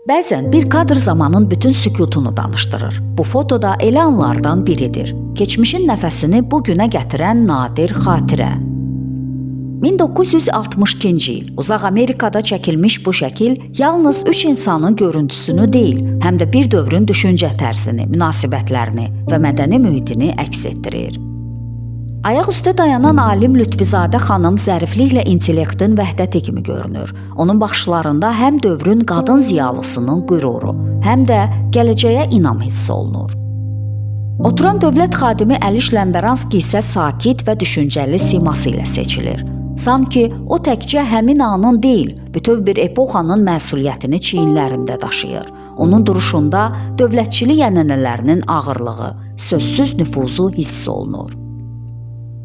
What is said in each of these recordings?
Bəzən bir kadr zamanın bütün sükutunu danışdırır. Bu foto da elə anlardan biridir. Keçmişin nəfəsini bu günə gətirən nadir xatirə. 1962-ci il uzaq Amerikada çəkilmiş bu şəkil yalnız 3 insanın görüntüsünü deyil, həm də bir dövrün düşüncə tərzini, münasibətlərini və mədəni mühitini əks etdirir. Ayaq üstə dayanan alim Lütfizadə xanım zərifliklə intellektin vəhdəti kimi görünür. Onun baxışlarında həm dövrün qadın ziyalısının qüruru, həm də gələcəyə inam hissi olunur. Oturan dövlət xadimi Əliş Ləmbəranski isə sakit və düşüncəli siması ilə seçilir. Sanki o təkcə həmin anın deyil, bütöv bir epoxanın məsuliyyətini çiyinlərində daşıyır. Onun duruşunda dövlətçilik ənənələrinin ağırlığı, sözsüz nüfuzu hiss olunur.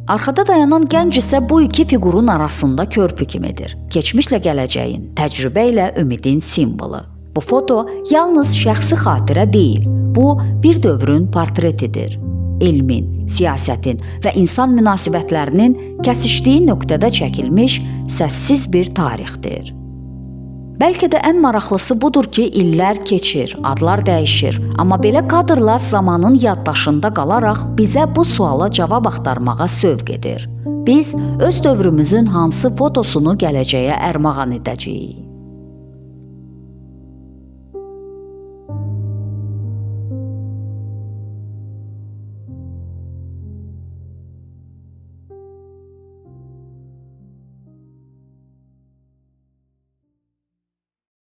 Arxada dayanan gənc isə bu iki fiqurun arasında körpü kimidir. Keçmişlə gələcəyin, təcrübə ilə ümidin simvolu. Bu foto yalnız şəxsi xatirə deyil, bu bir dövrün portretidir. Elmin, siyasətin və insan münasibətlərinin kəsişdiyi nöqtədə çəkilmiş səssiz bir tarixdir. Bəlkə də ən maraqlısı budur ki, illər keçir, adlar dəyişir, amma belə kadrlar zamanın yaddaşında qalaraq bizə bu suala cavab axtarmağa sövq edir. Biz öz dövrümüzün hansı fotosunu gələcəyə ərmağan edəcəyik?